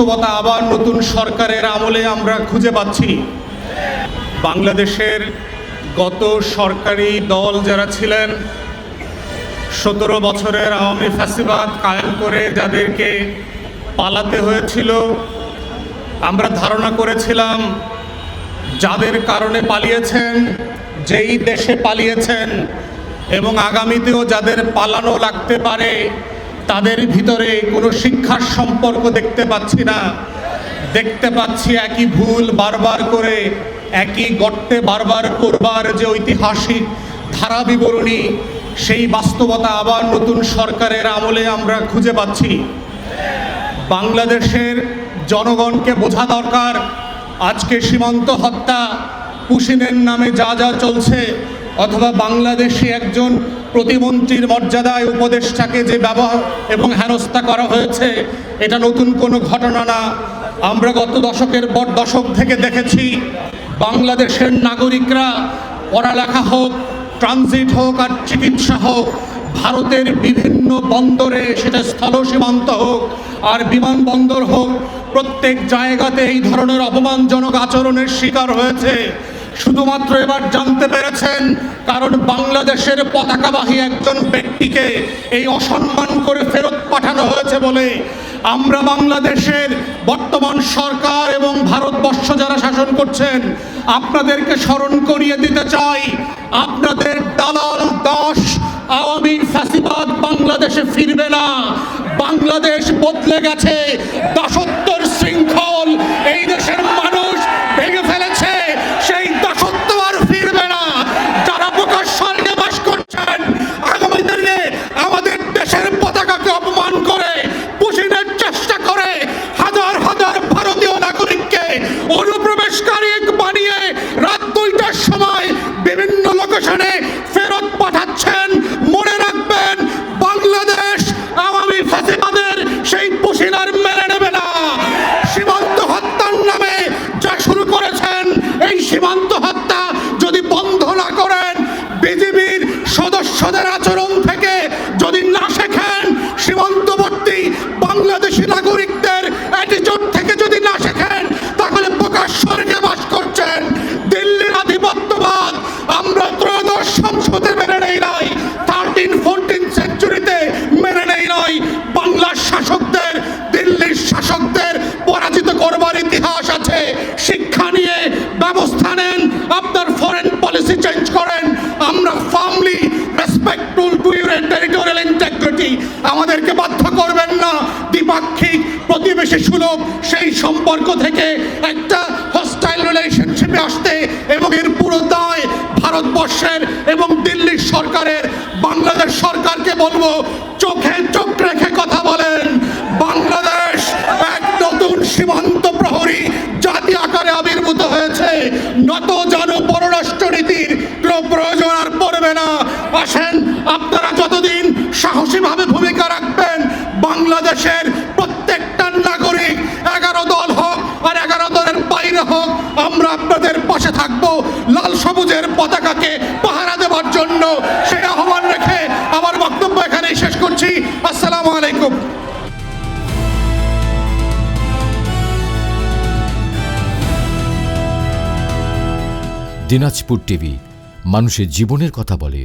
বাস্তবতা আবার নতুন সরকারের আমলে আমরা খুঁজে পাচ্ছি। বাংলাদেশের গত সরকারি দল যারা ছিলেন, 17 বছরের আওয়ামী ফ্যাসিবাদ কায়েম করে যাদেরকে পালাতে হয়েছিল, আমরা ধারণা করেছিলাম যাদের কারণে পালিয়েছেন, যেই দেশে পালিয়েছেন এবং আগামীতেও যাদের পালানো লাগতে পারে, তাদের ভিতরে কোনো শিক্ষার সম্পর্ক দেখতে পাচ্ছি না। দেখতে পাচ্ছি একই ভুল বারবার করে, একই গর্তে বারবার করবার যে ঐতিহাসিক ধারা বিবরণী, সেই বাস্তবতা আবার নতুন সরকারের আমলে আমরা খুঁজে পাচ্ছি। বাংলাদেশের জনগণকে বোঝা দরকার, আজকে সীমান্ত হত্যা, পুশিনের নামে যা যা চলছে, অথবা বাংলাদেশি একজন প্রতিমন্ত্রীর মর্যাদায় উপদেষ্টাকে যে ব্যবহার এবং হেনস্থা করা হয়েছে, এটা নতুন কোনো ঘটনা না। আমরা গত দশকের পর দশক থেকে দেখেছি বাংলাদেশের নাগরিকরা পড়ালেখা হোক, ট্রানজিট হোক আর চিকিৎসা হোক, ভারতের বিভিন্ন বন্দরে, সেটা স্থল সীমান্ত হোক আর বিমানবন্দর হোক, প্রত্যেক জায়গাতে এই ধরনের অপমানজনক আচরণের শিকার হয়েছে। শুধুমাত্র এবার জানতে পেরেছেন কারণ বাংলাদেশের পতাকাবাহী একজন ব্যক্তিকে এই অসম্মান করে ফেরত পাঠানো হয়েছে বলে। আমরা বাংলাদেশের বর্তমান সরকার এবং ভারতবর্ষ যারা শাসন করছেন, আপনাদেরকে স্মরণ করিয়ে দিতে চাই, আপনাদের দালাল দাস আওয়ামী ফ্যাসিবাদ বাংলাদেশে ফিরবে না। বাংলাদেশ বদলে গেছে, দাসত্বের শৃঙ্খল এই দেশের মানুষ ভেঙে ফেলেছে, সেই দাসত্ব আর ফিরবে না। যারা প্রকাশ্যে বাস করছেন, আগামী দিনে আমাদের দেশের পতাকাকে অপমান করে পুশিনের চেষ্টা করে হাজার হাজার ভারতীয় নাগরিককে অনুপ্রবেশকারী বানিয়ে রাত 2টার সময় বিভিন্ন লোকেশনে ফেরত পাঠাচ্ছেন। মনে রাখবেন, বাংলাদেশ আওয়ামী ফ্যাসিবাদের সেই পুশিনার মেনে নেবে না। সীমান্ত হত্যার নামে যা শুরু করেছেন, এই সীমান্ত হত্যা যদি বন্ধ না করেন, বিজিবির সদস্যদের আচরণ থেকে যদি না শেখেন, সীমান্তবর্তী বাংলাদেশি নাগরিকদের অ্যাটিটিউড থেকে যদি না শেখেন, তাহলে প্রকাশ্যে বাস করছেন দিল্লির আধিপত্যবাদ আমরা ত্রয়োদশ সংসদে মেনে নেই নাই, 13-14 সেঞ্চুরিতে মেনে নেই নাই। বাংলার শাসকদের, দিল্লির শাসকদের পরাজিত করবার ইতিহাস আছে। শিক্ষা নিয়ে ব্যবস্থা নেন, আপনার ফরেন পলিসি চেঞ্জ করেন। আমরা firmly respectful to your territorial integrity, আমাদেরকে বাধ্য করবেন না দ্বিপাক্ষিক প্রতিবেশী সুলভ সেই সম্পর্ক থেকে একটা হস্টাইল রিলেশনশিপে আসতে, এবং এর পুরো দায় ভারতবর্ষের এবং দিল্লির সরকারের। বাংলাদেশ সরকারকে বলবো, চোখে চোখ রেখে কথা বলেন। বাংলাদেশ এক নতুন সীমান্ত প্রহরী জাতি আকারে আবির্ভূত হয়েছে। নত জানো পররাষ্ট্রনীতির কোনো প্রয়োজন আর পড়বে না। আসেন, আপনারা যতদিন সাহসীভাবে ভূমিকা রাখবেন, বাংলাদেশের প্রত্যেকটা নাগরিক 11 দল হোক আর 11 দলের বাইরে হোক, আমরা আপনাদের পাশে থাকবো লাল সবুজের পতাকাকে পাহারা দেওয়ার জন্য। সেই আহ্বান রেখে আমার বক্তব্য এখানেই শেষ করছি। আসসালামু আলাইকুম। দিনাজপুর টিভি, মানুষের জীবনের কথা বলে।